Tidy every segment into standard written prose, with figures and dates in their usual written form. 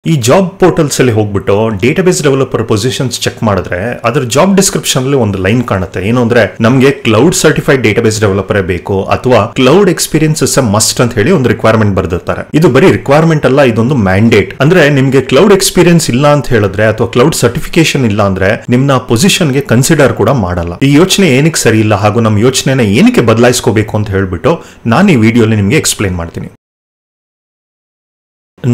ಈ job portals ಅಲ್ಲಿ ಹೋಗ್ಬಿಟ್ಟು ಡೇಟಾಬೇಸ್ ಡೆವಲಪರ್ ಪೊಸಿಷನ್ಸ್ ಚೆಕ್ ಮಾಡಿದ್ರೆ ಅದರ ಜಾಬ್ ಡಿಸ್ಕ್ರಿಪ್ಷನ್ ಅಲ್ಲಿ ಒಂದು ಲೈನ್ ಕಾಣುತ್ತೆ. ಏನು ಅಂದ್ರೆ ನಮಗೆ ಕ್ಲೌಡ್ ಸರ್ಟಿಫೈಡ್ ಡೇಟಾಬೇಸ್ ಡೆವಲಪರ್ ಬೇಕು ಅಥವಾ cloud experience is a must ಅಂತ ಹೇಳಿ ಒಂದು ರಿಕ್ವೈರ್ಮೆಂಟ್ ಬರ್ದಿರ್ತಾರೆ. ಇದು ಬರೀ ರಿಕ್ವೈರ್ಮೆಂಟ್ ಅಲ್ಲ, ಇದೊಂದು ಮ್ಯಾಂಡೇಟ್. ಅಂದ್ರೆ ನಿಮ್ಗೆ ಕ್ಲೌಡ್ ಎಕ್ಸ್ಪೀರಿಯನ್ಸ್ ಇಲ್ಲ ಅಂತ ಹೇಳಿದ್ರೆ ಅಥವಾ ಕ್ಲೌಡ್ ಸರ್ಟಿಫಿಕೇಶನ್ ಇಲ್ಲ ಅಂದ್ರೆ ನಿಮ್ನ ಪೊಸಿಷನ್ ಗೆ ಕನ್ಸಿಡರ್ ಕೂಡ ಮಾಡಲ್ಲ. ಈ ಯೋಚನೆ ಏನಕ್ಕೆ ಸರಿ ಇಲ್ಲ ಹಾಗೂ ನಮ್ಮ ಯೋಚನೆನ ಏನಕ್ಕೆ ಬದಲಾಯಿಸ್ಕೋಬೇಕು ಅಂತ ಹೇಳ್ಬಿಟ್ಟು ನಾನು ಈ ವಿಡಿಯೋಲಿ ನಿಮ್ಗೆ ಎಕ್ಸ್ಪ್ಲೈನ್ ಮಾಡ್ತೀನಿ.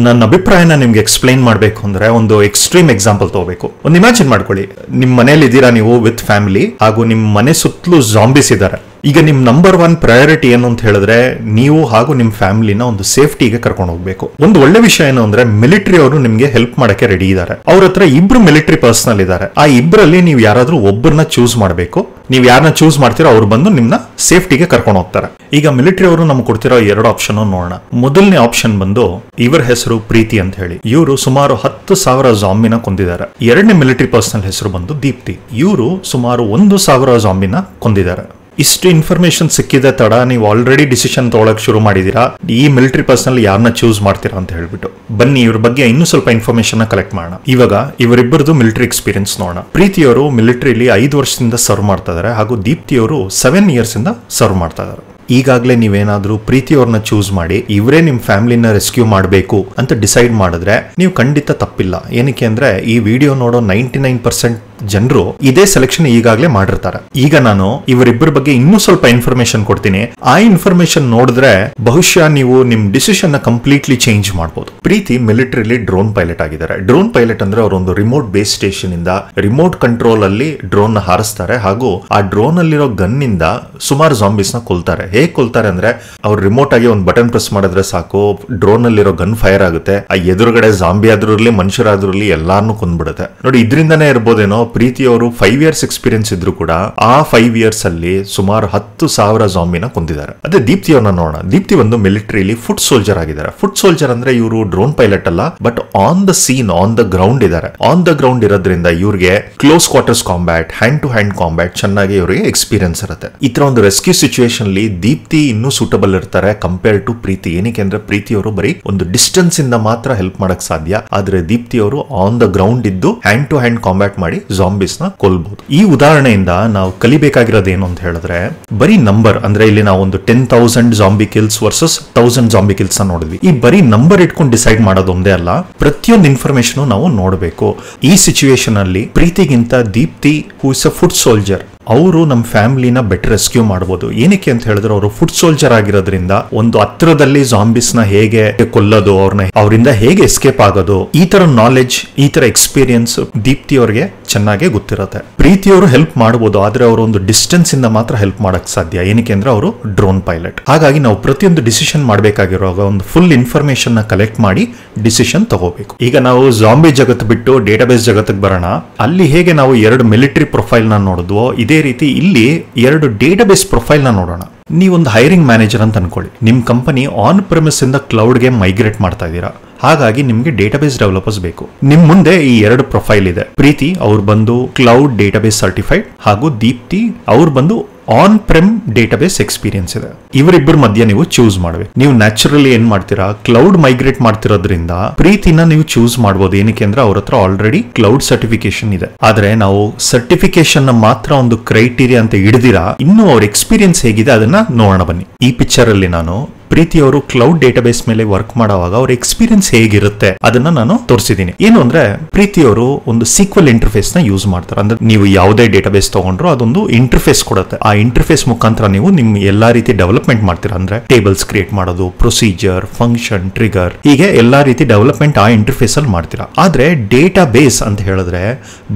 ನನ್ನ ಅಭಿಪ್ರಾಯನ ನಿಮ್ಗೆ ಎಕ್ಸ್ಪ್ಲೈನ್ ಮಾಡಬೇಕು ಅಂದ್ರೆ ಒಂದು ಎಕ್ಸ್ಟ್ರೀಮ್ ಎಕ್ಸಾಂಪಲ್ ತಗೋಬೇಕು. ಒಂದು ಇಮ್ಯಾಜಿನ್ ಮಾಡ್ಕೊಳ್ಳಿ, ನಿಮ್ ಮನೇಲಿ ಇದ್ದೀರಾ ನೀವು ವಿತ್ ಫ್ಯಾಮಿಲಿ ಹಾಗೂ ನಿಮ್ ಮನೆ ಸುತ್ತಲೂ ಜಾಂಬೀಸ್ ಇದ್ದಾರೆ. ಈಗ ನಿಮ್ ನಂಬರ್ 1 ಪ್ರಯಾರಿಟಿ ಏನು ಅಂತ ಹೇಳಿದ್ರೆ ನೀವು ಹಾಗೂ ನಿಮ್ ಫ್ಯಾಮಿಲಿನ ಒಂದು ಸೇಫ್ಟಿಗೆ ಕರ್ಕೊಂಡು ಹೋಗ್ಬೇಕು. ಒಂದು ಒಳ್ಳೆ ವಿಷಯ ಏನು ಅಂದ್ರೆ ಮಿಲಿಟರಿ ಅವರು ನಿಮ್ಗೆ ಹೆಲ್ಪ್ ಮಾಡಕ್ಕೆ ರೆಡಿ ಇದ್ದಾರೆ. ಅವ್ರ ಹತ್ರ 2 ಮಿಲಿಟರಿ ಪರ್ಸನಲ್ ಇದ್ದಾರೆ. ಆ 2ರಲ್ಲಿ ನೀವು ಯಾರಾದ್ರೂ ಒಬ್ಬರನ್ನ ಚೂಸ್ ಮಾಡಬೇಕು. ನೀವು ಯಾರನ್ನ ಚೂಸ್ ಮಾಡ್ತೀರೋ ಅವ್ರು ಬಂದು ನಿಮ್ನ ಸೇಫ್ಟಿಗೆ ಕರ್ಕೊಂಡು ಹೋಗ್ತಾರೆ. ಈಗ ಮಿಲಿಟರಿ ಅವರು ನಮ್ಗೆ ಕೊಡ್ತಿರೋ 2 ಆಪ್ಷನ್ ನೋಡೋಣ. ಮೊದಲನೇ ಆಪ್ಷನ್ ಬಂದು ಇವರ ಹೆಸರು ಪ್ರೀತಿ ಅಂತ ಹೇಳಿ. ಇವರು ಸುಮಾರು 10,000 ಜಾಂಬಿನ ಕೊಂದಿದ್ದಾರೆ. ಎರಡನೇ ಮಿಲಿಟರಿ ಪರ್ಸನಲ್ ಹೆಸರು ಬಂದು ದೀಪ್ತಿ. ಇವರು ಸುಮಾರು 1,000 ಜಾಂಬಿನ ಕೊಂದಿದ್ದಾರೆ. ಇಷ್ಟು ಇನ್ಫಾರ್ಮೇಶನ್ ಸಿಕ್ಕಿದೆ ತಡ ನೀವು ಆಲ್ರೆಡಿ ಡಿಸಿಷನ್ ತಗೊಳಕ್ ಶುರು ಮಾಡಿದೀರಾ. ಈ ಮಿಲಿಟರಿ ಪರ್ಸನಲ್ ಯಾರನ್ನ ಚೂಸ್ ಮಾಡ್ತೀರಾ ಅಂತ ಹೇಳ್ಬಿಟ್ಟು ಬನ್ನಿ ಇವ್ರ ಬಗ್ಗೆ ಇನ್ನೂ ಸ್ವಲ್ಪ ಇನ್ಫಾರ್ಮೇಶನ್ ಕಲೆಕ್ಟ್ ಮಾಡೋಣ. ಇವಾಗ ಇವರಿಬ್ಬರದು ಮಿಲಿಟರಿ ಎಕ್ಸ್ಪೀರಿಯನ್ಸ್ ನೋಡೋಣ. ಪ್ರೀತಿಯವರು ಮಿಲಿಟರಿಲಿ 5 ವರ್ಷದಿಂದ ಸರ್ವ್ ಮಾಡ್ತಾ ಇದಾರೆ ಹಾಗೂ ದೀಪ್ತಿಯವರು 7 ಇಯರ್ಸ್ ಇಂದ ಸರ್ವ್ ಮಾಡ್ತಾ ಇದಾರೆ. ಈಗಾಗಲೇ ನೀವೇನಾದ್ರೂ ಪ್ರೀತಿಯವ್ರನ್ನ ಚೂಸ್ ಮಾಡಿ ಇವರೇ ನಿಮ್ ಫ್ಯಾಮಿಲಿನ ರೆಸ್ಕ್ಯೂ ಮಾಡಬೇಕು ಅಂತ ಡಿಸೈಡ್ ಮಾಡಿದ್ರೆ ನೀವು ಖಂಡಿತ ತಪ್ಪಿಲ್ಲ. ಏನಕ್ಕೆ ಅಂದ್ರೆ ಈ ವಿಡಿಯೋ ನೋಡೋ 99% ಜನರು ಇದೇ ಸೆಲೆಕ್ಷನ್ ಈಗಾಗಲೇ ಮಾಡಿರ್ತಾರೆ. ಈಗ ನಾನು ಇವರಿಬ್ಬರ ಬಗ್ಗೆ ಇನ್ನೂ ಸ್ವಲ್ಪ ಇನ್ಫಾರ್ಮೇಶನ್ ಕೊಡ್ತೀನಿ. ಆ ಇನ್ಫಾರ್ಮೇಶನ್ ನೋಡಿದ್ರೆ ಬಹುಶಃ ನೀವು ನಿಮ್ ಡಿಸಿಷನ್ ನ ಕಂಪ್ಲೀಟ್ಲಿ ಚೇಂಜ್ ಮಾಡಬಹುದು. ಪ್ರೀತಿ ಮಿಲಿಟರಿಲಿ ಡ್ರೋನ್ ಪೈಲಟ್ ಆಗಿದ್ದಾರೆ. ಡ್ರೋನ್ ಪೈಲಟ್ ಅಂದ್ರೆ ಅವರೊಂದು ರಿಮೋಟ್ ಬೇಸ್ ಸ್ಟೇಷನ್ ಇಂದ ರಿಮೋಟ್ ಕಂಟ್ರೋಲ್ ಅಲ್ಲಿ ಡ್ರೋನ್ ನ ಹಾರಿಸ್ತಾರೆ ಹಾಗೂ ಆ ಡ್ರೋನ್ ಅಲ್ಲಿರೋ ಗನ್ ಇಂದ ಸುಮಾರು ಜಾಂಬೀಸ್ ನ ಕೊಲ್ತಾರೆ. ಹೇಗೆ ಕೊಲ್ತಾರೆ ಅಂದ್ರೆ ಅವ್ರು ರಿಮೋಟ್ ಆಗಿ ಒಂದು ಬಟನ್ ಪ್ರೆಸ್ ಮಾಡಿದ್ರೆ ಸಾಕು, ಡ್ರೋನ್ ಅಲ್ಲಿರೋ ಗನ್ ಫೈರ್ ಆಗುತ್ತೆ. ಆ ಎದುರುಗಡೆ ಜಾಂಬಿ ಆದ್ರೂ ಇರ್ಲಿ ಮನುಷ್ಯರಾದ್ರೂ ಇರ್ಲಿ ಎಲ್ಲಾರನ್ನೂ ಕೊಂದ್ಬಿಡುತ್ತೆ. ನೋಡಿ, ಇದರಿಂದಾನೇ ಇರ್ಬೋದೇನೋ ಪ್ರೀತಿ ಅವರು 5 ಇಯರ್ಸ್ ಎಕ್ಸ್ಪೀರಿಯನ್ಸ್ ಇದ್ರು ಕೂಡ ಆ 5 ಇಯರ್ಸ್ ಅಲ್ಲಿ ಸುಮಾರು 10,000 ಜಾಂಬಿನ ಕೊಂದಿದ್ದಾರೆ. ಅದೇ ದೀಪ್ತಿ ಅವ್ರನ್ನ ನೋಡೋಣ. ದೀಪ್ತಿ ಒಂದು ಮಿಲಿಟರಿಲಿ ಫುಟ್ ಸೋಲ್ಜರ್ ಆಗಿದ್ದಾರೆ. ಫುಟ್ ಸೋಲ್ಜರ್ ಅಂದ್ರೆ ಇವರು ಡ್ರೋನ್ ಪೈಲಟ್ ಅಲ್ಲ, but on the scene on the ground ಇದ್ದಾರೆ. ಆನ್ ದ ಗ್ರೌಂಡ್ ಇರೋದ್ರಿಂದ ಇವ್ರಿಗೆ close quarters combat, hand to hand combat ಚೆನ್ನಾಗಿ ಇವರಿಗೆ ಎಕ್ಸ್ಪೀರಿಯನ್ಸ್ ಇರುತ್ತೆ. ಈ ತರ ಒಂದು ರೆಸ್ಕ್ಯೂ ಸಿಚುವೇಶನ್ ಅಲ್ಲಿ ದೀಪ್ತಿ ಇನ್ನೂ ಸೂಟಬಲ್ ಇರ್ತಾರೆ ಕಂಪೇರ್ ಟು ಪ್ರೀತಿ. ಏನಕ್ಕೆ ಅಂದ್ರೆ ಪ್ರೀತಿ ಅವರು ಬರೀ ಒಂದು ಡಿಸ್ಟೆನ್ಸ್ ಇಂದ ಮಾತ್ರ ಹೆಲ್ಪ್ ಮಾಡಕ್ ಸಾಧ್ಯ, ಆದ್ರೆ ದೀಪ್ತಿ ಅವರು ಆನ್ ದ ಗ್ರೌಂಡ್ ಇದ್ದು ಹ್ಯಾಂಡ್ ಟು ಹ್ಯಾಂಡ್ ಕಾಂಬ್ಯಾಟ್ ಮಾಡಿ ಜಾಂಬೀಸ್ ನ ಕೊಲ್ಬಹುದು. ಈ ಉದಾಹರಣೆಯಿಂದ ನಾವು ಕಲಿಬೇಕಾಗಿರೋದು ಏನು ಅಂತ ಹೇಳಿದ್ರೆ ಬರೀ ನಂಬರ್ ಅಂದ್ರೆ ಇಲ್ಲಿ ನಾವು ಒಂದು 10,000 zombie kills versus 1,000 zombie kills ನೋಡಿದ್ವಿ. ಈ ಬರೀ ನಂಬರ್ ಇಟ್ಕೊಂಡು ಡಿಸೈಡ್ ಮಾಡೋದು ಒಂದೇ ಅಲ್ಲ, ಪ್ರತಿಯೊಂದು ಇನ್ಫಾರ್ಮೇಶನ್ ನಾವು ನೋಡಬೇಕು. ಈ ಸಿಚುವೇಶನ್ ಅಲ್ಲಿ ಪ್ರೀತಿಗಿಂತ Deepti who is a foot soldier ಅವರು ನಮ್ಮ ಫ್ಯಾಮಿಲಿನ ಬೆಟರ್ ರೆಸ್ಕ್ಯೂ ಮಾಡಬಹುದು. ಏನಕ್ಕೆ ಅಂತ ಹೇಳಿದ್ರೆ ಅವರು ಫುಟ್ ಸೋಲ್ಜರ್ ಆಗಿರೋದ್ರಿಂದ ಒಂದು ಹತ್ರದಲ್ಲಿ ಜಾಂಬೀಸ್ ನ ಹೇಗೆ ಕೊಲ್ಲೋದು, ಅವರಿಂದ ಹೇಗೆ ಎಸ್ಕೇಪ್ ಆಗೋದು, ಈ ತರ ನಾಲೆಡ್ಜ್, ಈ ತರ ಎಕ್ಸ್ಪೀರಿಯನ್ಸ್ ದೀಪ್ತಿ ಅವ್ರಿಗೆ ಚೆನ್ನಾಗಿ ಗೊತ್ತಿರುತ್ತೆ. ಪ್ರೀತಿಯವರು ಹೆಲ್ಪ್ ಮಾಡಬಹುದು, ಆದ್ರೆ ಅವರು ಒಂದು ಡಿಸ್ಟೆನ್ಸ್ ಇಂದ ಮಾತ್ರ ಹೆಲ್ಪ್ ಮಾಡಕ್ ಸಾಧ್ಯ. ಏನಕ್ಕೆ ಅಂದ್ರೆ ಅವರು ಡ್ರೋನ್ ಪೈಲಟ್. ಹಾಗಾಗಿ ನಾವು ಪ್ರತಿಯೊಂದು ಡಿಸಿಷನ್ ಮಾಡಬೇಕಾಗಿರುವಾಗ ಒಂದು ಫುಲ್ ಇನ್ಫಾರ್ಮೇಶನ್ ನ ಕಲೆಕ್ಟ್ ಮಾಡಿ ಡಿಸಿಷನ್ ತಗೋಬೇಕು. ಈಗ ನಾವು ಜಾಂಬಿ ಜಗತ್ತು ಬಿಟ್ಟು ಡೇಟಾಬೇಸ್ ಜಗತ್ತಿಗೆ ಬರೋಣ. ಅಲ್ಲಿ ಹೇಗೆ ನಾವು 2 ಮಿಲಿಟರಿ ಪ್ರೊಫೈಲ್ ನ ನೋಡಿದ್ವೋ ಇದೇ ರೀತಿ ಇಲ್ಲಿ 2 ಡೇಟಾಬೇಸ್ ಪ್ರೊಫೈಲ್ ನ ನೋಡೋಣ. ನೀವೊಂದು ಹೈರಿಂಗ್ ಮ್ಯಾನೇಜರ್ ಅಂತ ಅನ್ಕೊಳ್ಳಿ. ನಿಮ್ ಕಂಪನಿ ಆನ್ ಪ್ರೆಮಿಸ್ ಇಂದ ಕ್ಲೌಡ್ ಗೆ ಮೈಗ್ರೇಟ್ ಮಾಡ್ತಾ ಇದ್ದೀರಾ. ಹಾಗಾಗಿ ನಿಮ್ಗೆ ಡೇಟಾಬೇಸ್ ಡೆವಲಪರ್ಸ್ ಬೇಕು. ನಿಮ್ ಮುಂದೆ ಈ 2 ಪ್ರೊಫೈಲ್ ಇದೆ. ಪ್ರೀತಿ ಅವ್ರು ಬಂದು ಕ್ಲೌಡ್ ಡೇಟಾಬೇಸ್ ಸರ್ಟಿಫೈಡ್ ಹಾಗೂ ದೀಪ್ತಿ ಅವ್ರು ಬಂದು ಆನ್ ಪ್ರೆಮ್ ಡೇಟಾಬೇಸ್ ಎಕ್ಸ್ಪೀರಿಯನ್ಸ್ ಇದೆ. ಇವರಿಬ್ಬರ ಮಧ್ಯೆ ನೀವು ಚೂಸ್ ಮಾಡಬೇಕು. ನೀವು ನ್ಯಾಚುರಲಿ ಏನ್ ಮಾಡ್ತೀರಾ, ಕ್ಲೌಡ್ ಮೈಗ್ರೇಟ್ ಮಾಡ್ತಿರೋದ್ರಿಂದ ಪ್ರೀತಿನ ನೀವು ಚೂಸ್ ಮಾಡಬಹುದು. ಏನಕ್ಕೆ ಅಂದ್ರೆ ಅವ್ರ ಹತ್ರ ಆಲ್ರೆಡಿ ಕ್ಲೌಡ್ ಸರ್ಟಿಫಿಕೇಶನ್ ಇದೆ. ಆದ್ರೆ ನಾವು ಸರ್ಟಿಫಿಕೇಶನ್ ಮಾತ್ರ ಒಂದು ಕ್ರೈಟೀರಿಯಾ ಅಂತ ಹಿಡಿದಿರಾ, ಇನ್ನು ಅವ್ರ ಎಕ್ಸ್ಪೀರಿಯನ್ಸ್ ಹೇಗಿದೆ ಅದನ್ನ ನೋಡೋಣ ಬನ್ನಿ. ಈ ಪಿಕ್ಚರ್ ಅಲ್ಲಿ ನಾನು ಪ್ರೀತಿಯವರು ಕ್ಲೌಡ್ ಡೇಟಾಬೇಸ್ ಮೇಲೆ ವರ್ಕ್ ಮಾಡುವಾಗ ಅವ್ರ ಎಕ್ಸ್ಪೀರಿಯನ್ಸ್ ಹೇಗಿರುತ್ತೆ ಅದನ್ನ ನಾನು ತೋರಿಸಿದ್ದೀನಿ. ಏನು ಅಂದ್ರೆ ಪ್ರೀತಿಯವರು ಒಂದು ಸೀಕ್ವೆಲ್ ಇಂಟರ್ಫೇಸ್ ನ ಯೂಸ್ ಮಾಡ್ತಾರೆ. ಅಂದ್ರೆ ನೀವು ಯಾವುದೇ ಡೇಟಾಬೇಸ್ ತಗೊಂಡ್ರು ಅದೊಂದು ಇಂಟರ್ಫೇಸ್ ಕೊಡುತ್ತೆ. ಆ ಇಂಟರ್ಫೇಸ್ ಮುಖಾಂತರ ನೀವು ನಿಮ್ ಎಲ್ಲಾ ರೀತಿ ಡೆವಲಪ್ಮೆಂಟ್ ಮಾಡ್ತೀರಾ. ಅಂದ್ರೆ ಟೇಬಲ್ಸ್ ಕ್ರಿಯೇಟ್ ಮಾಡೋದು, ಪ್ರೊಸೀಜರ್, ಫಂಕ್ಷನ್, ಟ್ರಿಗರ್, ಹೀಗೆ ಎಲ್ಲಾ ರೀತಿ ಡೆವಲಪ್ಮೆಂಟ್ ಆ ಇಂಟರ್ಫೇಸ್ ಅಲ್ಲಿ ಮಾಡ್ತೀರಾ. ಆದ್ರೆ ಡೇಟಾಬೇಸ್ ಅಂತ ಹೇಳಿದ್ರೆ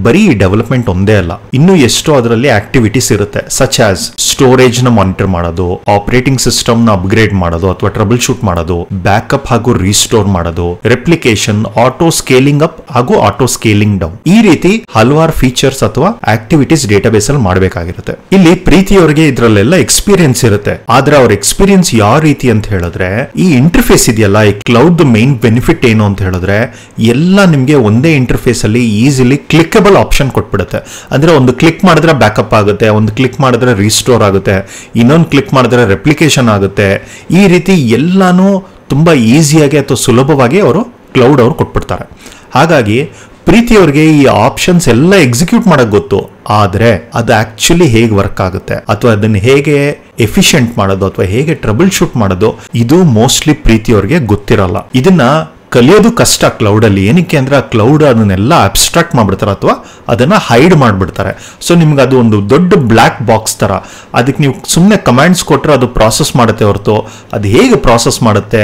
ಬರೀ ಡೆವಲಪ್ಮೆಂಟ್ ಒಂದೇ ಅಲ್ಲ, ಇನ್ನು ಎಷ್ಟೋ ಅದರಲ್ಲಿ ಆಕ್ಟಿವಿಟೀಸ್ ಇರುತ್ತೆ. ಸಚ್ ಆಸ್ ಸ್ಟೋರೇಜ್ ನ ಮಾನಿಟರ್ ಮಾಡೋದು, ಆಪರೇಟಿಂಗ್ ಸಿಸ್ಟಮ್ ನ ಅಪ್ಗ್ರೇಡ್ ಮಾಡೋದು ಅಥವಾ ಟ್ರಬಲ್ ಶೂಟ್ ಮಾಡೋದು, ಬ್ಯಾಕಪ್ ಹಾಗೂ ರೀಸ್ಟೋರ್ ಮಾಡೋದು, ರೆಪ್ಲಿಕೇಶನ್, ಆಟೋ ಸ್ಕೇಲಿಂಗ್ ಅಪ್ ಹಾಗೂ ಆಟೋ ಸ್ಕೇಲಿಂಗ್ ಡೌನ್, ಈ ರೀತಿ ಹಲವಾರು ಫೀಚರ್ಸ್ ಅಥವಾ ಆಕ್ಟಿವಿಟೀಸ್ ಡೇಟಾಬೇಸ್ ಅಲ್ಲಿ ಮಾಡಬೇಕಾಗಿರುತ್ತೆ. ಇಲ್ಲಿ ಪ್ರೀತಿಯವರಿಗೆ ಇದ್ರಲ್ಲೆಲ್ಲ ಎಕ್ಸ್ಪೀರಿಯನ್ಸ್ ಇರುತ್ತೆ. ಆದ್ರೆ ಅವ್ರ ಎಕ್ಸ್ಪೀರಿಯನ್ಸ್ ಯಾವ ರೀತಿ ಅಂತ ಹೇಳಿದ್ರೆ ಈ ಇಂಟರ್ಫೇಸ್ ಇದೆಯಲ್ಲ, ಈ ಕ್ಲೌಡ್ ಮೈನ್ ಬೆನಿಫಿಟ್ ಏನು ಅಂತ ಹೇಳಿದ್ರೆ ಎಲ್ಲ ನಿಮ್ಗೆ ಒಂದೇ ಇಂಟರ್ಫೇಸ್ ಅಲ್ಲಿ ಈಸಿಲಿ ಕ್ಲಿಕಬಲ್ ಆಪ್ಷನ್ ಕೊಟ್ಬಿಡುತ್ತೆ. ಅಂದ್ರೆ ಒಂದು ಕ್ಲಿಕ್ ಮಾಡಿದ್ರೆ ಬ್ಯಾಕಪ್ ಆಗುತ್ತೆ, ಒಂದು ಕ್ಲಿಕ್ ಮಾಡಿದ್ರೆ ರೀಸ್ಟೋರ್ ಆಗುತ್ತೆ, ಇನ್ನೊಂದು ಕ್ಲಿಕ್ ಮಾಡಿದ್ರೆ ರೆಪ್ಲಿಕೇಶನ್ ಆಗುತ್ತೆ. ಈ ರೀತಿ ಎಲ್ಲಾನು ತುಂಬಾ ಈಸಿಯಾಗಿ ಅಥವಾ ಸುಲಭವಾಗಿ ಅವರು ಕ್ಲೌಡ್ ಅವ್ರು ಕೊಟ್ಬಿಡ್ತಾರೆ. ಹಾಗಾಗಿ ಪ್ರೀತಿಯವ್ರಿಗೆ ಈ ಆಪ್ಷನ್ಸ್ ಎಲ್ಲ ಎಕ್ಸಿಕ್ಯೂಟ್ ಮಾಡಕ್ ಗೊತ್ತು, ಆದ್ರೆ ಅದು ಆಕ್ಚುಲಿ ಹೇಗೆ ವರ್ಕ್ ಆಗುತ್ತೆ ಅಥವಾ ಅದನ್ನ ಹೇಗೆ ಎಫಿಷಿಯಂಟ್ ಮಾಡೋದು ಅಥವಾ ಹೇಗೆ ಟ್ರಬಲ್ ಶೂಟ್ ಮಾಡೋದು ಇದು ಮೋಸ್ಟ್ಲಿ ಪ್ರೀತಿಯವ್ರಿಗೆ ಗೊತ್ತಿರಲ್ಲ. ಇದನ್ನ ಕಲಿಯೋದು ಕಷ್ಟ ಕ್ಲೌಡ್ ಅಲ್ಲಿ. ಏನಕ್ಕೆ ಅಂದ್ರೆ ಆ ಕ್ಲೌಡ್ ಅದನ್ನೆಲ್ಲ ಅಬ್ಸ್ಟ್ರಾಕ್ಟ್ ಮಾಡ್ಬಿಡ್ತಾರೆ ಅಥವಾ ಅದನ್ನ ಹೈಡ್ ಮಾಡ್ಬಿಡ್ತಾರೆ. ಸೊ ನಿಮ್ಗೆ ಅದು ಒಂದು ದೊಡ್ಡ ಬ್ಲ್ಯಾಕ್ ಬಾಕ್ಸ್ ತರ, ಅದಕ್ಕೆ ನೀವು ಸುಮ್ಮನೆ ಕಮಾಂಡ್ಸ್ ಕೊಟ್ಟರೆ ಅದು ಪ್ರಾಸೆಸ್ ಮಾಡುತ್ತೆ ಹೊರತು ಅದು ಹೇಗೆ ಪ್ರಾಸೆಸ್ ಮಾಡುತ್ತೆ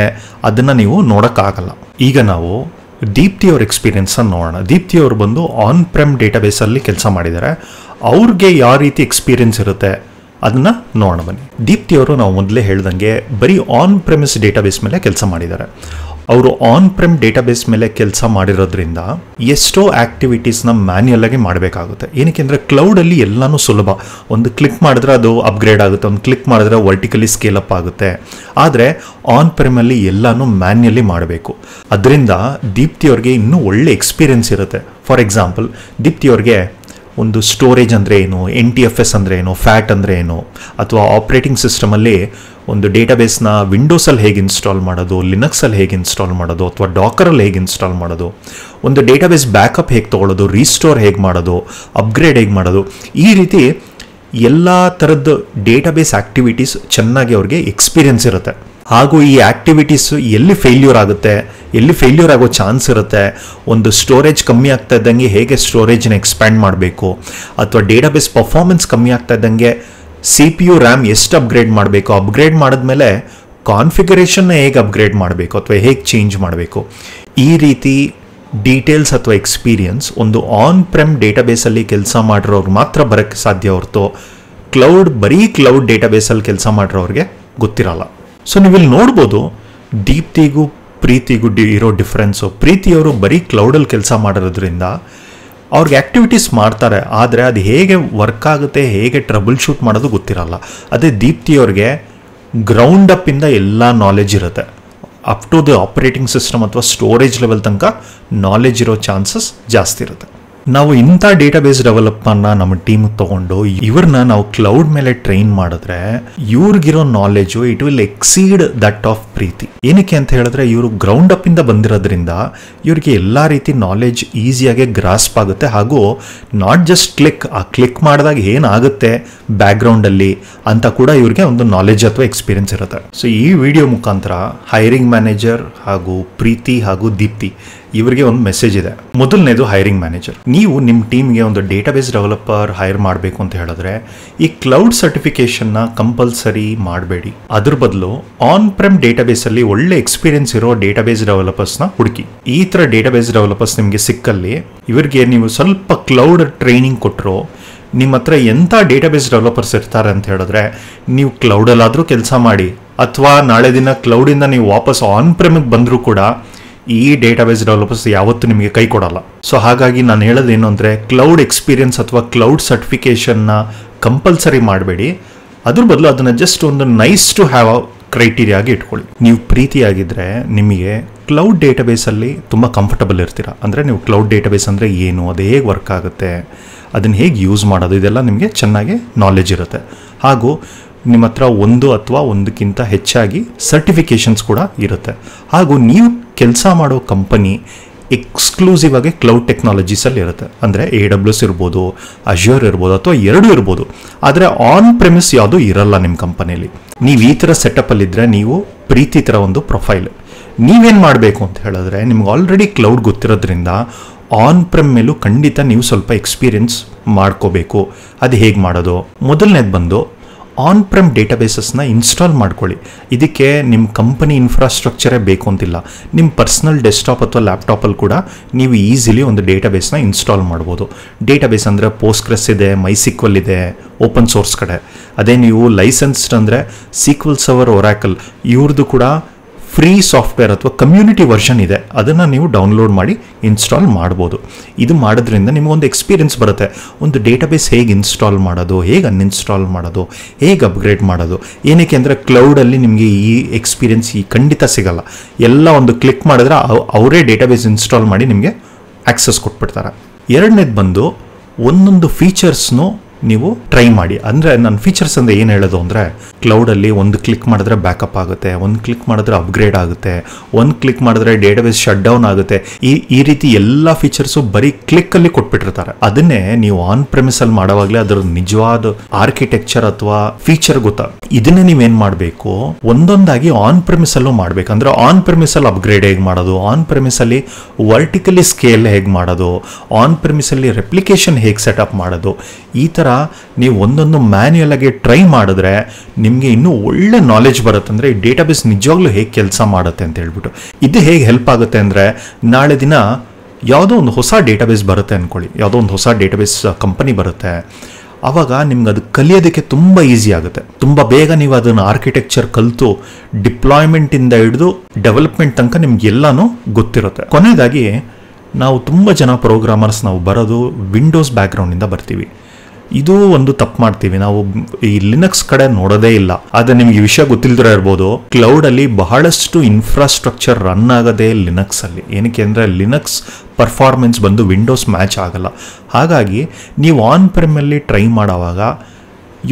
ಅದನ್ನ ನೀವು ನೋಡಕ್ಕಾಗಲ್ಲ. ಈಗ ನಾವು ದೀಪ್ತಿ ಅವ್ರ ಎಕ್ಸ್ಪೀರಿಯನ್ಸ್ ನೋಡೋಣ. ದೀಪ್ತಿ ಅವರು ಬಂದು ಆನ್ ಪ್ರೆಮ್ ಡೇಟಾಬೇಸ್ ಅಲ್ಲಿ ಕೆಲಸ ಮಾಡಿದ್ದಾರೆ. ಅವ್ರಿಗೆ ಯಾವ ರೀತಿ ಎಕ್ಸ್ಪೀರಿಯನ್ಸ್ ಇರುತ್ತೆ ಅದನ್ನ ನೋಡೋಣ ಬನ್ನಿ. ದೀಪ್ತಿ ಅವರು ನಾವು ಮೊದಲೇ ಹೇಳ್ದಂಗೆ ಬರೀ ಆನ್ ಪ್ರೆಮಿಸ್ ಡೇಟಾಬೇಸ್ ಮೇಲೆ ಕೆಲಸ ಮಾಡಿದ್ದಾರೆ. ಅವರು ಆನ್ ಪ್ರೆಮ್ ಡೇಟಾಬೇಸ್ ಮೇಲೆ ಕೆಲಸ ಮಾಡಿರೋದ್ರಿಂದ ಎಷ್ಟೋ ಆಕ್ಟಿವಿಟೀಸ್ನ ಮ್ಯಾನ್ಯಲ್ ಆಗಿ ಮಾಡಬೇಕಾಗುತ್ತೆ. ಏನಕ್ಕೆ ಅಂದರೆ ಕ್ಲೌಡಲ್ಲಿ ಎಲ್ಲನೂ ಸುಲಭ. ಒಂದು ಕ್ಲಿಕ್ ಮಾಡಿದ್ರೆ ಅದು ಅಪ್ಗ್ರೇಡ್ ಆಗುತ್ತೆ, ಒಂದು ಕ್ಲಿಕ್ ಮಾಡಿದ್ರೆ ವರ್ಟಿಕಲಿ ಸ್ಕೇಲ್ ಅಪ್ ಆಗುತ್ತೆ. ಆದರೆ ಆನ್ ಪ್ರೆಮಲ್ಲಿ ಎಲ್ಲನೂ ಮ್ಯಾನ್ಯಲಿ ಮಾಡಬೇಕು. ಅದರಿಂದ ದೀಪ್ತಿಯವ್ರಿಗೆ ಇನ್ನೂ ಒಳ್ಳೆ ಎಕ್ಸ್ಪೀರಿಯನ್ಸ್ ಇರುತ್ತೆ. ಫಾರ್ ಎಕ್ಸಾಂಪಲ್, ದೀಪ್ತಿಯವ್ರಿಗೆ ಒಂದು ಸ್ಟೋರೇಜ್ ಅಂದರೆ ಏನು, NTFS ಅಂದರೆ ಏನು, ಫ್ಯಾಟ್ ಅಂದರೆ ಏನು, ಅಥವಾ ಆಪ್ರೇಟಿಂಗ್ ಸಿಸ್ಟಮಲ್ಲಿ ಒಂದು ಡೇಟಾಬೇಸ್ನ ವಿಂಡೋಸಲ್ಲಿ ಹೇಗೆ ಇನ್ಸ್ಟಾಲ್ ಮಾಡೋದು, ಲಿನಕ್ಸಲ್ಲಿ ಹೇಗೆ ಇನ್ಸ್ಟಾಲ್ ಮಾಡೋದು, ಅಥವಾ ಡಾಕರಲ್ಲಿ ಹೇಗೆ ಇನ್ಸ್ಟಾಲ್ ಮಾಡೋದು, ಒಂದು ಡೇಟಾಬೇಸ್ ಬ್ಯಾಕಪ್ ಹೇಗೆ ತೊಗೊಳ್ಳೋದು, ರೀಸ್ಟೋರ್ ಹೇಗೆ ಮಾಡೋದು, ಅಪ್ಗ್ರೇಡ್ ಹೇಗೆ ಮಾಡೋದು, ಈ ರೀತಿ ಎಲ್ಲ ಥರದ್ದು ಡೇಟಾಬೇಸ್ ಆ್ಯಕ್ಟಿವಿಟೀಸ್ ಚೆನ್ನಾಗಿ ಅವ್ರಿಗೆ ಎಕ್ಸ್ಪೀರಿಯನ್ಸ್ ಇರುತ್ತೆ. ಹಾಗೂ ಈ ಆ್ಯಕ್ಟಿವಿಟೀಸ್ ಎಲ್ಲಿ ಫೇಲ್ಯೂರ್ ಆಗುತ್ತೆ, ಎಲ್ಲಿ ಫೇಲ್ಯೂರ್ ಆಗೋ ಚಾನ್ಸ್ ಇರುತ್ತೆ, ಒಂದು ಸ್ಟೋರೇಜ್ ಕಮ್ಮಿ ಆಗ್ತಾ ಇದ್ದಂಗೆ ಹೇಗೆ ಸ್ಟೋರೇಜ್ನ ಎಕ್ಸ್ಪ್ಯಾಂಡ್ ಮಾಡಬೇಕು, ಅಥವಾ ಡೇಟಾಬೇಸ್ ಪರ್ಫಾರ್ಮೆನ್ಸ್ ಕಮ್ಮಿ ಆಗ್ತಾ ಇದ್ದಂಗೆ CPU RAM ಎಷ್ಟು ಅಪ್ಗ್ರೇಡ್ ಮಾಡಬೇಕು, ಅಪ್ಗ್ರೇಡ್ ಮಾಡಿದ್ಮೇಲೆ ಕಾನ್ಫಿಗರೇಷನ್ನ ಹೇಗೆ ಅಪ್ಗ್ರೇಡ್ ಮಾಡಬೇಕು ಅಥವಾ ಹೇಗೆ ಚೇಂಜ್ ಮಾಡಬೇಕು, ಈ ರೀತಿ ಡೀಟೇಲ್ಸ್ ಅಥವಾ ಎಕ್ಸ್ಪೀರಿಯನ್ಸ್ ಒಂದು ಆನ್ ಪ್ರೆಮ್ ಡೇಟಾಬೇಸಲ್ಲಿ ಕೆಲಸ ಮಾಡಿರೋರು ಮಾತ್ರ ಬರೋಕ್ಕೆ ಸಾಧ್ಯ ಹೊರತು ಬರೀ ಕ್ಲೌಡ್ ಡೇಟಾಬೇಸಲ್ಲಿ ಕೆಲಸ ಮಾಡಿರೋರಿಗೆ ಗೊತ್ತಿರಲ್ಲ. ಸೊ ನೀವಿಲ್ಲಿ ನೋಡ್ಬೋದು ದೀಪ್ತಿಗೂ ಪ್ರೀತಿಗೂ ಇರೋ ಡಿಫ್ರೆನ್ಸು. ಪ್ರೀತಿಯವರು ಬರೀ ಕ್ಲೌಡಲ್ಲಿ ಕೆಲಸ ಮಾಡಿರೋದ್ರಿಂದ ಅವ್ರಿಗೆ ಆ್ಯಕ್ಟಿವಿಟೀಸ್ ಮಾಡ್ತಾರೆ, ಆದರೆ ಅದು ಹೇಗೆ ವರ್ಕ್ ಆಗುತ್ತೆ, ಹೇಗೆ ಟ್ರಬಲ್ ಶೂಟ್ ಮಾಡೋದು ಗೊತ್ತಿರಲ್ಲ. ಅದೇ ದೀಪ್ತಿಯವ್ರಿಗೆ ಗ್ರೌಂಡ್ ಅಪ್ಪಿಂದ ಎಲ್ಲ ನಾಲೆಜ್ ಇರುತ್ತೆ. Up to the operating system ಅಥವಾ ಸ್ಟೋರೇಜ್ ಲೆವೆಲ್ ತನಕ ನಾಲೆಜ್ ಇರೋ ಚಾನ್ಸಸ್ ಜಾಸ್ತಿ ಇರುತ್ತೆ. ನಾವು ಇಂಥ ಡೇಟಾಬೇಸ್ ಡೆವಲಪ್ನ ನಮ್ಮ ಟೀಮಿಗೆ ತೊಗೊಂಡು ಇವ್ರನ್ನ ನಾವು ಕ್ಲೌಡ್ ಮೇಲೆ ಟ್ರೈನ್ ಮಾಡಿದ್ರೆ ಇವ್ರಿಗಿರೋ knowledge it will exceed that of Preethi. ಏನಕ್ಕೆ ಅಂತ ಹೇಳಿದ್ರೆ ಇವರು ಗ್ರೌಂಡ್ ಅಪ್ ಇಂದ ಬಂದಿರೋದ್ರಿಂದ ಇವ್ರಿಗೆ ಎಲ್ಲ ರೀತಿ ನಾಲೆಜ್ ಈಸಿಯಾಗಿ ಗ್ರಾಸ್ಪ್ ಆಗುತ್ತೆ. ಹಾಗೂ ನಾಟ್ ಜಸ್ಟ್ ಕ್ಲಿಕ್ ಮಾಡಿದಾಗ ಏನಾಗುತ್ತೆ ಬ್ಯಾಕ್ಗ್ರೌಂಡಲ್ಲಿ ಅಂತ ಕೂಡ ಇವ್ರಿಗೆ ಒಂದು ನಾಲೆಜ್ ಅಥವಾ ಎಕ್ಸ್ಪೀರಿಯನ್ಸ್ ಇರುತ್ತೆ. ಸೊ ಈ ವಿಡಿಯೋ ಮುಖಾಂತರ ಹೈರಿಂಗ್ ಮ್ಯಾನೇಜರ್ ಹಾಗೂ ಪ್ರೀತಿ ಹಾಗೂ ದೀಪ್ತಿ ಇವರಿಗೆ ಒಂದು ಮೆಸೇಜ್ ಇದೆ. ಮೊದಲನೇದು ಹೈರಿಂಗ್ ಮ್ಯಾನೇಜರ್, ನೀವು ನಿಮ್ಮ ಟೀಮ್ಗೆ ಒಂದು ಡೇಟಾಬೇಸ್ ಡೆವಲಪರ್ ಹೈರ್ ಮಾಡಬೇಕು ಅಂತ ಹೇಳಿದ್ರೆ ಈ ಕ್ಲೌಡ್ ಸರ್ಟಿಫಿಕೇಶನ್ನ ಕಂಪಲ್ಸರಿ ಮಾಡಬೇಡಿ. ಅದ್ರ ಬದಲು ಆನ್ ಪ್ರೆಮ್ ಡೇಟಾಬೇಸ್ ಅಲ್ಲಿ ಒಳ್ಳೆ ಎಕ್ಸ್ಪೀರಿಯನ್ಸ್ ಇರೋ ಡೇಟಾಬೇಸ್ ಡೆವಲಪರ್ಸ್ನ ಹುಡುಕಿ. ಈ ಥರ ಡೇಟಾಬೇಸ್ ಡೆವಲಪರ್ಸ್ ನಿಮಗೆ ಸಿಕ್ಕಲ್ಲಿ ಇವರಿಗೆ ನೀವು ಸ್ವಲ್ಪ ಕ್ಲೌಡ್ ಟ್ರೈನಿಂಗ್ ಕೊಟ್ಟರು ನಿಮ್ಮ ಹತ್ರ ಎಂಥ ಡೇಟಾಬೇಸ್ ಡೆವಲಪರ್ಸ್ ಇರ್ತಾರೆ ಅಂತ ಹೇಳಿದ್ರೆ ನೀವು ಕ್ಲೌಡಲ್ಲಾದರೂ ಕೆಲಸ ಮಾಡಿ ಅಥವಾ ನಾಳೆ ದಿನ ಕ್ಲೌಡಿಂದ ನೀವು ವಾಪಸ್ ಆನ್ ಪ್ರೆಮಿಗೆ ಬಂದರೂ ಕೂಡ ಈ ಡೇಟಾಬೇಸ್ ಡೆವಲಪರ್ಸ್ ಯಾವತ್ತೂ ನಿಮಗೆ ಕೈ ಕೊಡಲ್ಲ. ಸೊ ಹಾಗಾಗಿ ನಾನು ಹೇಳೋದೇನು ಅಂದರೆ ಕ್ಲೌಡ್ ಎಕ್ಸ್ಪೀರಿಯನ್ಸ್ ಅಥವಾ ಕ್ಲೌಡ್ ಸರ್ಟಿಫಿಕೇಷನ್ನ ಕಂಪಲ್ಸರಿ ಮಾಡಬೇಡಿ. ಅದ್ರ ಬದಲು ಅದನ್ನು ಜಸ್ಟ್ ಒಂದು ನೈಸ್ ಟು ಹ್ಯಾವ್ ಕ್ರೈಟೀರಿಯಾ ಆಗಿ ಇಟ್ಕೊಳ್ಳಿ. ನೀವು ಪ್ರೀತಿಯಾಗಿದ್ದರೆ ನಿಮಗೆ ಕ್ಲೌಡ್ ಡೇಟಾಬೇಸಲ್ಲಿ ತುಂಬ ಕಂಫರ್ಟಬಲ್ ಇರ್ತೀರ. ಅಂದರೆ ನೀವು ಕ್ಲೌಡ್ ಡೇಟಾಬೇಸ್ ಅಂದರೆ ಏನು, ಅದು ಹೇಗೆ ವರ್ಕ್ ಆಗುತ್ತೆ, ಅದನ್ನು ಹೇಗೆ ಯೂಸ್ ಮಾಡೋದು, ಇದೆಲ್ಲ ನಿಮಗೆ ಚೆನ್ನಾಗಿ ನಾಲೆಜ್ ಇರುತ್ತೆ. ಹಾಗೂ ನಿಮ್ಮ ಹತ್ರ ಒಂದು ಅಥವಾ ಒಂದಕ್ಕಿಂತ ಹೆಚ್ಚಾಗಿ ಸರ್ಟಿಫಿಕೇಷನ್ಸ್ ಕೂಡ ಇರುತ್ತೆ. ಹಾಗೂ ನೀವು ಕೆಲಸ ಮಾಡೋ ಕಂಪನಿ ಎಕ್ಸ್ಕ್ಲೂಸಿವ್ ಆಗಿ ಕ್ಲೌಡ್ ಟೆಕ್ನಾಲಜೀಸಲ್ಲಿ ಇರುತ್ತೆ. ಅಂದರೆ AWS ಇರ್ಬೋದು, ಅಜ್ಯೂರ್ ಇರ್ಬೋದು, ಅಥವಾ ಎರಡೂ ಇರ್ಬೋದು. ಆದರೆ ಆನ್ ಪ್ರೆಮಿಸ್ ಯಾವುದೂ ಇರಲ್ಲ ನಿಮ್ಮ ಕಂಪನಿಯಲ್ಲಿ. ನೀವು ಈ ಥರ ಸೆಟಪ್ಪಲ್ಲಿದ್ದರೆ ನೀವು ಪ್ರೀತಿ ಥರ ಒಂದು ಪ್ರೊಫೈಲ್. ನೀವೇನು ಮಾಡಬೇಕು ಅಂತ ಹೇಳಿದ್ರೆ ನಿಮ್ಗೆ ಆಲ್ರೆಡಿ ಕ್ಲೌಡ್ ಗೊತ್ತಿರೋದ್ರಿಂದ ಆನ್ ಪ್ರೆಮ್ ಮೇಲೂ ಖಂಡಿತ ನೀವು ಸ್ವಲ್ಪ ಎಕ್ಸ್ಪೀರಿಯನ್ಸ್ ಮಾಡ್ಕೋಬೇಕು. ಅದು ಹೇಗೆ ಮಾಡೋದು? ಮೊದಲನೇದು ಬಂದು ಆನ್ ಪ್ರೆಮ್ ಡೇಟಾಬೇಸಸ್ನ ಇನ್ಸ್ಟಾಲ್ ಮಾಡ್ಕೊಳ್ಳಿ. ಇದಕ್ಕೆ ನಿಮ್ಮ ಕಂಪನಿ ಇನ್ಫ್ರಾಸ್ಟ್ರಕ್ಚರೇ ಬೇಕು ಅಂತಿಲ್ಲ. ನಿಮ್ಮ ಪರ್ಸ್ನಲ್ ಡೆಸ್ಕ್ಟಾಪ್ ಅಥವಾ ಲ್ಯಾಪ್ಟಾಪಲ್ಲಿ ಕೂಡ ನೀವು ಈಸಿಲಿ ಒಂದು ಡೇಟಾಬೇಸ್ನ ಇನ್ಸ್ಟಾಲ್ ಮಾಡ್ಬೋದು. ಡೇಟಾಬೇಸ್ ಅಂದರೆ ಪೋಸ್ಟ್ಗ್ರೆಸ್ ಇದೆ, MySQL ಇದೆ, ಓಪನ್ ಸೋರ್ಸ್ ಕಡೆ. ಅದೇ ನೀವು ಲೈಸೆನ್ಸ್ಡ್ ಅಂದರೆ SQL ಸರ್ವರ್, ಒರಾಕಲ್ ಇವ್ರದ್ದು ಕೂಡ ಫ್ರೀ ಸಾಫ್ಟ್ವೇರ್ ಅಥವಾ ಕಮ್ಯುನಿಟಿ ವರ್ಷನ್ ಇದೆ, ಅದನ್ನು ನೀವು ಡೌನ್ಲೋಡ್ ಮಾಡಿ ಇನ್ಸ್ಟಾಲ್ ಮಾಡ್ಬೋದು. ಇದು ಮಾಡೋದ್ರಿಂದ ನಿಮಗೊಂದು ಎಕ್ಸ್ಪೀರಿಯನ್ಸ್ ಬರುತ್ತೆ. ಒಂದು ಡೇಟಾಬೇಸ್ ಹೇಗೆ ಇನ್ಸ್ಟಾಲ್ ಮಾಡೋದು, ಹೇಗೆ ಅನ್ಇನ್ಸ್ಟಾಲ್ ಮಾಡೋದು, ಹೇಗೆ ಅಪ್ಗ್ರೇಡ್ ಮಾಡೋದು. ಏನಕ್ಕೆ ಅಂದರೆ ಕ್ಲೌಡಲ್ಲಿ ನಿಮಗೆ ಈ ಎಕ್ಸ್ಪೀರಿಯನ್ಸ್ ಖಂಡಿತ ಸಿಗಲ್ಲ. ಎಲ್ಲ ಒಂದು ಕ್ಲಿಕ್ ಮಾಡಿದ್ರೆ ಅವರೇ ಡೇಟಾಬೇಸ್ ಇನ್ಸ್ಟಾಲ್ ಮಾಡಿ ನಿಮಗೆ ಆಕ್ಸೆಸ್ ಕೊಟ್ಬಿಡ್ತಾರೆ. ಎರಡನೇದು ಬಂದು ಒಂದೊಂದು ಫೀಚರ್ಸ್ನು ನೀವು ಟ್ರೈ ಮಾಡಿ. ಅಂದರೆ ನನ್ನ ಫೀಚರ್ಸ್ ಅಂದರೆ ಏನು ಹೇಳೋದು ಅಂದರೆ, ಕ್ಲೌಡಲ್ಲಿ ಒಂದು ಕ್ಲಿಕ್ ಮಾಡಿದ್ರೆ ಬ್ಯಾಕಪ್ ಆಗುತ್ತೆ, ಒಂದು ಕ್ಲಿಕ್ ಮಾಡಿದ್ರೆ ಅಪ್ಗ್ರೇಡ್ ಆಗುತ್ತೆ, ಒಂದು ಕ್ಲಿಕ್ ಮಾಡಿದ್ರೆ ಡೇಟಾಬೇಸ್ ಶಟ್ ಡೌನ್ ಆಗುತ್ತೆ. ಈ ರೀತಿ ಎಲ್ಲ ಫೀಚರ್ಸು ಬರೀ ಕ್ಲಿಕ್ಕಲ್ಲಿ ಕೊಟ್ಬಿಟ್ಟಿರ್ತಾರೆ. ಅದನ್ನೇ ನೀವು ಆನ್ ಪ್ರೆಮಿಸಲ್ಲಿ ಮಾಡೋವಾಗಲೇ ಅದರ ನಿಜವಾದ ಆರ್ಕಿಟೆಕ್ಚರ್ ಅಥವಾ ಫೀಚರ್ ಗೊತ್ತಾ. ಇದನ್ನೇ ನೀವೇನು ಮಾಡಬೇಕು, ಒಂದೊಂದಾಗಿ ಆನ್ ಪ್ರೆಮಿಸಲ್ಲೂ ಮಾಡಬೇಕು. ಅಂದರೆ ಆನ್ ಪ್ರೆಮಿಸಲ್ಲಿ ಅಪ್ಗ್ರೇಡ್ ಹೇಗೆ ಮಾಡೋದು, ಆನ್ ಪ್ರೆಮಿಸಲ್ಲಿ ವರ್ಟಿಕಲಿ ಸ್ಕೇಲ್ ಹೇಗೆ ಮಾಡೋದು, ಆನ್ ಪ್ರೆಮಿಸಲ್ಲಿ ರೆಪ್ಲಿಕೇಶನ್ ಹೇಗೆ ಸೆಟಪ್ ಮಾಡೋದು, ಈ ಥರ ನೀವು ಒಂದೊಂದು ಮ್ಯಾನ್ಯುಯಲ್ ಆಗಿ ಟ್ರೈ ಮಾಡಿದ್ರೆ ನಿಮಗೆ ಇನ್ನೂ ಒಳ್ಳೆ ನಾಲೆಜ್ ಬರುತ್ತೆ. ಅಂದರೆ ಈ ಡೇಟಾಬೇಸ್ ನಿಜವಾಗ್ಲೂ ಹೇಗೆ ಕೆಲಸ ಮಾಡುತ್ತೆ ಅಂತ ಹೇಳ್ಬಿಟ್ಟು. ಇದು ಹೇಗೆ ಹೆಲ್ಪ್ ಆಗುತ್ತೆ ಅಂದರೆ, ನಾಳೆ ದಿನ ಯಾವುದೋ ಒಂದು ಹೊಸ ಡೇಟಾಬೇಸ್ ಬರುತ್ತೆ ಅಂದ್ಕೊಳ್ಳಿ, ಯಾವುದೋ ಒಂದು ಹೊಸ ಡೇಟಾಬೇಸ್ ಕಂಪನಿ ಬರುತ್ತೆ, ಆವಾಗ ನಿಮ್ಗೆ ಅದು ಕಲಿಯೋದಕ್ಕೆ ತುಂಬ ಈಸಿ ಆಗುತ್ತೆ. ತುಂಬ ಬೇಗ ನೀವು ಅದನ್ನು ಆರ್ಕಿಟೆಕ್ಚರ್ ಕಲಿತು ಡಿಪ್ಲಾಯ್ಮೆಂಟಿಂದ ಹಿಡಿದು ಡೆವಲಪ್ಮೆಂಟ್ ತನಕ ನಿಮ್ಗೆಲ್ಲನೂ ಗೊತ್ತಿರುತ್ತೆ. ಕೊನೆಯದಾಗಿ ನಾವು ತುಂಬ ಜನ ಪ್ರೋಗ್ರಾಮರ್ಸ್ ನಾವು ಬರೋದು ವಿಂಡೋಸ್ ಬ್ಯಾಕ್ಗ್ರೌಂಡಿಂದ ಬರ್ತೀವಿ. ಇದು ಒಂದು ತಪ್ಪು ಮಾಡ್ತೀವಿ ನಾವು, ಈ ಲಿನಕ್ಸ್ ಕಡೆ ನೋಡೋದೇ ಇಲ್ಲ. ಆದರೆ ನಿಮ್ಗೆ ಈ ವಿಷಯ ಗೊತ್ತಿಲ್ದಿರೋ ಇರ್ಬೋದು, ಕ್ಲೌಡಲ್ಲಿ ಬಹಳಷ್ಟು ಇನ್ಫ್ರಾಸ್ಟ್ರಕ್ಚರ್ ರನ್ ಆಗೋದೇ ಲಿನಕ್ಸಲ್ಲಿ. ಏನಕ್ಕೆ ಅಂದರೆ ಲಿನಕ್ಸ್ ಪರ್ಫಾರ್ಮೆನ್ಸ್ ಬಂದು ವಿಂಡೋಸ್ ಮ್ಯಾಚ್ ಆಗಲ್ಲ. ಹಾಗಾಗಿ ನೀವು ಆನ್ ಪ್ರೆಮಲ್ಲಿ ಟ್ರೈ ಮಾಡೋವಾಗ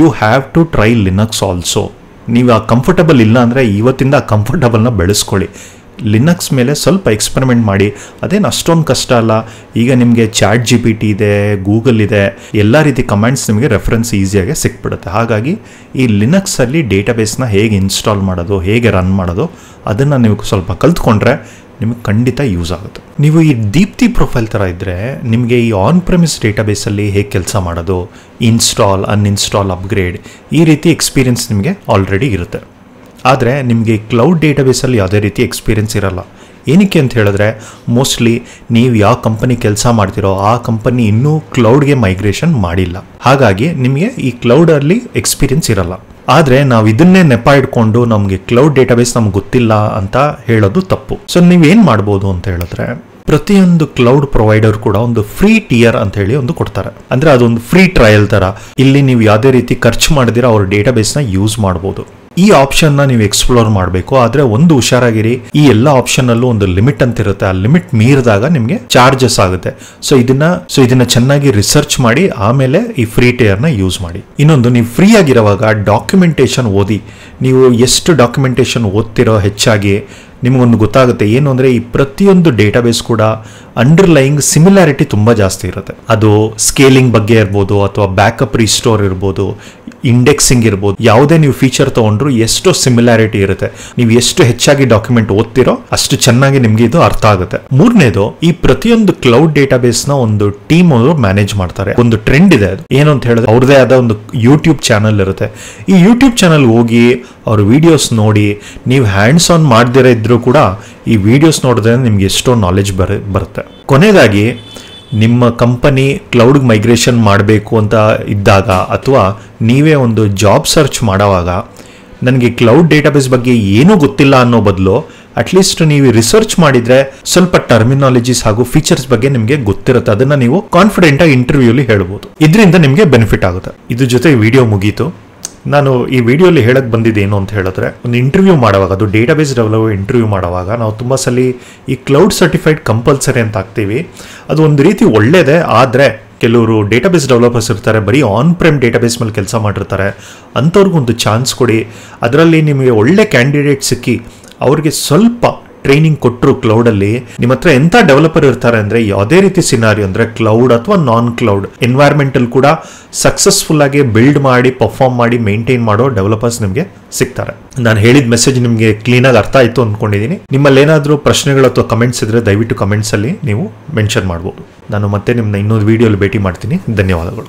you have to try Linux also. ನೀವು ಆ ಕಂಫರ್ಟಬಲ್ ಇಲ್ಲ ಅಂದರೆ ಇವತ್ತಿಂದ ಆ ಕಂಫರ್ಟಬಲ್ನ ಬೆಳೆಸ್ಕೊಳ್ಳಿ. ಲಿನಕ್ಸ್ ಮೇಲೆ ಸ್ವಲ್ಪ ಎಕ್ಸ್ಪೆರಿಮೆಂಟ್ ಮಾಡಿ, ಅದೇನು ಅಷ್ಟೊಂದು ಕಷ್ಟ ಅಲ್ಲ. ಈಗ ನಿಮಗೆ ChatGPT ಇದೆ, ಗೂಗಲ್ ಇದೆ, ಎಲ್ಲ ರೀತಿ ಕಮೆಂಟ್ಸ್ ನಿಮಗೆ ರೆಫರೆನ್ಸ್ ಈಸಿಯಾಗಿ ಸಿಕ್ಬಿಡುತ್ತೆ. ಹಾಗಾಗಿ ಈ ಲಿನಕ್ಸಲ್ಲಿ ಡೇಟಾಬೇಸ್ನ ಹೇಗೆ ಇನ್ಸ್ಟಾಲ್ ಮಾಡೋದು, ಹೇಗೆ ರನ್ ಮಾಡೋದು, ಅದನ್ನು ನೀವು ಸ್ವಲ್ಪ ಕಲ್ತ್ಕೊಂಡ್ರೆ ನಿಮಗೆ ಖಂಡಿತ ಯೂಸ್ ಆಗುತ್ತೆ. ನೀವು ಈ ದೀಪ್ತಿ ಪ್ರೊಫೈಲ್ ಥರ ಇದ್ದರೆ ನಿಮಗೆ ಈ ಆನ್ ಪ್ರೆಮಿಸ್ ಡೇಟಾಬೇಸಲ್ಲಿ ಹೇಗೆ ಕೆಲಸ ಮಾಡೋದು, ಇನ್ಸ್ಟಾಲ್, ಅನ್ಇನ್ಸ್ಟಾಲ್, ಅಪ್ಗ್ರೇಡ್, ಈ ರೀತಿ ಎಕ್ಸ್ಪೀರಿಯನ್ಸ್ ನಿಮಗೆ ಆಲ್ರೆಡಿ ಇರುತ್ತೆ. ಆದರೆ ನಿಮಗೆ ಕ್ಲೌಡ್ ಡೇಟಾಬೇಸಲ್ಲಿ ಯಾವುದೇ ರೀತಿ ಎಕ್ಸ್ಪೀರಿಯನ್ಸ್ ಇರಲ್ಲ. ಏನಕ್ಕೆ ಅಂತ ಹೇಳಿದ್ರೆ, ಮೋಸ್ಟ್ಲಿ ನೀವು ಯಾವ ಕಂಪನಿ ಕೆಲಸ ಮಾಡ್ತಿರೋ ಆ ಕಂಪನಿ ಇನ್ನೂ ಕ್ಲೌಡ್ಗೆ ಮೈಗ್ರೇಷನ್ ಮಾಡಿಲ್ಲ. ಹಾಗಾಗಿ ನಿಮಗೆ ಈ ಕ್ಲೌಡಲ್ಲಿ ಎಕ್ಸ್ಪೀರಿಯನ್ಸ್ ಇರಲ್ಲ. ಆದರೆ ನಾವು ಇದನ್ನೇ ನೆಪ ಇಟ್ಕೊಂಡು ನಮಗೆ ಕ್ಲೌಡ್ ಡೇಟಾಬೇಸ್ ನಮ್ಗೆ ಗೊತ್ತಿಲ್ಲ ಅಂತ ಹೇಳೋದು ತಪ್ಪು. ಸೊ ನೀವೇನು ಮಾಡ್ಬೋದು ಅಂತ ಹೇಳಿದ್ರೆ, ಪ್ರತಿಯೊಂದು ಕ್ಲೌಡ್ ಪ್ರೊವೈಡರ್ ಕೂಡ ಒಂದು ಫ್ರೀ ಟಿಯರ್ ಅಂತ ಹೇಳಿ ಒಂದು ಕೊಡ್ತಾರೆ. ಅಂದರೆ ಅದೊಂದು ಫ್ರೀ ಟ್ರಯಲ್ ಥರ. ಇಲ್ಲಿ ನೀವು ಯಾವುದೇ ರೀತಿ ಖರ್ಚು ಮಾಡಿದಿರ ಅವ್ರ ಡೇಟಾಬೇಸ್ನ ಯೂಸ್ ಮಾಡ್ಬೋದು. ಈ ಆಪ್ಷನ್ನ ನೀವು ಎಕ್ಸ್ಪ್ಲೋರ್ ಮಾಡಬೇಕು. ಆದರೆ ಒಂದು ಹುಷಾರಾಗಿರಿ, ಈ ಎಲ್ಲ ಆಪ್ಷನ್ನಲ್ಲೂ ಒಂದು ಲಿಮಿಟ್ ಅಂತ ಇರುತ್ತೆ. ಆ ಲಿಮಿಟ್ ಮೀರಿದಾಗ ನಿಮಗೆ ಚಾರ್ಜಸ್ ಆಗುತ್ತೆ. ಸೊ ಇದನ್ನ ಚೆನ್ನಾಗಿ ರಿಸರ್ಚ್ ಮಾಡಿ ಆಮೇಲೆ ಈ ಫ್ರೀ ಟೈರ್ನ ಯೂಸ್ ಮಾಡಿ. ಇನ್ನೊಂದು, ನೀವು ಫ್ರೀ ಆಗಿರುವಾಗ ಡಾಕ್ಯುಮೆಂಟೇಶನ್ ಓದಿ. ನೀವು ಎಷ್ಟು ಡಾಕ್ಯುಮೆಂಟೇಶನ್ ಓದ್ತಿರೋ ಹೆಚ್ಚಾಗಿ ನಿಮಗೊಂದು ಗೊತ್ತಾಗುತ್ತೆ. ಏನು ಅಂದರೆ, ಈ ಪ್ರತಿಯೊಂದು ಡೇಟಾಬೇಸ್ ಕೂಡ ಅಂಡರ್ಲೈಯಿಂಗ್ ಸಿಮಿಲಾರಿಟಿ ತುಂಬ ಜಾಸ್ತಿ ಇರುತ್ತೆ. ಅದು ಸ್ಕೇಲಿಂಗ್ ಬಗ್ಗೆ ಇರ್ಬೋದು, ಅಥವಾ ಬ್ಯಾಕಪ್ ರಿಸ್ಟೋರ್ ಇರ್ಬೋದು, ಇಂಡೆಕ್ಸಿಂಗ್ ಇರ್ಬೋದು. ಯಾವುದೇ ನೀವು ಫೀಚರ್ ತೊಗೊಂಡ್ರು ಎಷ್ಟೋ ಸಿಮಿಲಾರಿಟಿ ಇರುತ್ತೆ. ನೀವು ಎಷ್ಟು ಹೆಚ್ಚಾಗಿ ಡಾಕ್ಯುಮೆಂಟ್ ಓದ್ತಿರೋ ಅಷ್ಟು ಚೆನ್ನಾಗಿ ನಿಮಗೆ ಇದು ಅರ್ಥ ಆಗುತ್ತೆ. ಮೂರನೇದು, ಈ ಪ್ರತಿಯೊಂದು ಕ್ಲೌಡ್ ಡೇಟಾಬೇಸ್ನ ಒಂದು ಟೀಮ್ ಅವರು ಮ್ಯಾನೇಜ್ ಮಾಡ್ತಾರೆ. ಒಂದು ಟ್ರೆಂಡ್ ಇದೆ, ಅದು ಏನು ಅಂತ ಹೇಳಿದ್ರೆ ಅವ್ರದೇ ಆದ ಒಂದು ಯೂಟ್ಯೂಬ್ ಚಾನಲ್ ಇರುತ್ತೆ. ಈ ಯೂಟ್ಯೂಬ್ ಚಾನಲ್ ಹೋಗಿ ಅವ್ರ ವಿಡಿಯೋಸ್ ನೋಡಿ, ನೀವು ಹ್ಯಾಂಡ್ಸ್ ಆನ್ ಮಾಡದಿರೋ ಇದ್ರೂ ಕೂಡ ಈ ವಿಡಿಯೋಸ್ ನೋಡಿದ್ರೆ ನಿಮ್ಗೆ ಎಷ್ಟೋ ನಾಲೆಜ್ ಬರುತ್ತೆ. ಕೊನೆಯದಾಗಿ, ನಿಮ್ಮ ಕಂಪನಿ ಕ್ಲೌಡ್ಗೆ ಮೈಗ್ರೇಷನ್ ಮಾಡಬೇಕು ಅಂತ ಇದ್ದಾಗ, ಅಥವಾ ನೀವೇ ಒಂದು ಜಾಬ್ ಸರ್ಚ್ ಮಾಡೋವಾಗ, ನನಗೆ ಕ್ಲೌಡ್ ಡೇಟಾಬೇಸ್ ಬಗ್ಗೆ ಏನೂ ಗೊತ್ತಿಲ್ಲ ಅನ್ನೋ ಬದಲು ಅಟ್ಲೀಸ್ಟ್ ನೀವು ರಿಸರ್ಚ್ ಮಾಡಿದರೆ ಸ್ವಲ್ಪ ಟರ್ಮಿನಾಲಜೀಸ್ ಹಾಗೂ ಫೀಚರ್ಸ್ ಬಗ್ಗೆ ನಿಮಗೆ ಗೊತ್ತಿರುತ್ತೆ. ಅದನ್ನು ನೀವು ಕಾನ್ಫಿಡೆಂಟಾಗಿ ಇಂಟರ್ವ್ಯೂಲಿ ಹೇಳ್ಬೋದು. ಇದರಿಂದ ನಿಮಗೆ ಬೆನಿಫಿಟ್ ಆಗುತ್ತೆ. ಇದ್ರ ಜೊತೆ ವಿಡಿಯೋ ಮುಗೀತು. ನಾನು ಈ ವಿಡಿಯೋಲಿ ಹೇಳಕ್ಕೆ ಬಂದಿದ್ದೇನು ಅಂತ ಹೇಳಿದ್ರೆ, ಒಂದು ಇಂಟರ್ವ್ಯೂ ಮಾಡುವಾಗ, ಅದು ಡೇಟಾಬೇಸ್ ಡೆವಲಪರ್ ಇಂಟರ್ವ್ಯೂ ಮಾಡುವಾಗ ನಾವು ತುಂಬ ಸಲ ಈ ಕ್ಲೌಡ್ ಸರ್ಟಿಫೈಡ್ ಕಂಪಲ್ಸರಿ ಅಂತ ಹಾಕ್ತೀವಿ. ಅದು ಒಂದು ರೀತಿ ಒಳ್ಳೇದೇ. ಆದರೆ ಕೆಲವರು ಡೇಟಾಬೇಸ್ ಡೆವಲಪರ್ಸ್ ಇರ್ತಾರೆ, ಬರೀ ಆನ್ ಪ್ರೆಮ್ ಡೇಟಾಬೇಸ್ ಮೇಲೆ ಕೆಲಸ ಮಾಡಿರ್ತಾರೆ. ಅಂಥವ್ರಿಗೊಂದು ಚಾನ್ಸ್ ಕೊಡಿ. ಅದರಲ್ಲಿ ನಿಮಗೆ ಒಳ್ಳೆ ಕ್ಯಾಂಡಿಡೇಟ್ ಸಿಕ್ಕಿ ಅವ್ರಿಗೆ ಸ್ವಲ್ಪ ಟ್ರೈನಿಂಗ್ ಕೊಟ್ಟರು ಕ್ಲೌಡಲ್ಲಿ, ನಿಮ್ಮ ಹತ್ರ ಎಂಥ ಡೆವಲಪರ್ ಇರ್ತಾರೆ ಅಂದರೆ, ಯಾವುದೇ ರೀತಿ ಸಿನಾರಿಯೋ ಅಂದರೆ ಕ್ಲೌಡ್ ಅಥವಾ ನಾನ್ ಕ್ಲೌಡ್ ಎನ್ವೈರ್ಮೆಂಟಲ್ ಕೂಡ ಸಕ್ಸಸ್ಫುಲ್ ಆಗಿ ಬಿಲ್ಡ್ ಮಾಡಿ, ಪರ್ಫಾರ್ಮ್ ಮಾಡಿ, ಮೇಂಟೈನ್ ಮಾಡೋ ಡೆವಲಪರ್ಸ್ ನಿಮಗೆ ಸಿಗ್ತಾರೆ. ನಾನು ಹೇಳಿದ ಮೆಸೇಜ್ ನಿಮಗೆ ಕ್ಲೀನಾಗಿ ಅರ್ಥ ಆಯಿತು ಅಂದ್ಕೊಂಡಿದ್ದೀನಿ. ನಿಮ್ಮಲ್ಲಿ ಏನಾದರೂ ಪ್ರಶ್ನೆಗಳು ಅಥವಾ ಕಮೆಂಟ್ಸ್ ಇದ್ದರೆ ದಯವಿಟ್ಟು ಕಮೆಂಟ್ಸಲ್ಲಿ ನೀವು ಮೆನ್ಷನ್ ಮಾಡ್ಬೋದು. ನಾನು ಮತ್ತೆ ನಿಮ್ಮನ್ನ ಇನ್ನೊಂದು ವಿಡಿಯೋಲಿ ಭೇಟಿ ಮಾಡ್ತೀನಿ. ಧನ್ಯವಾದಗಳು.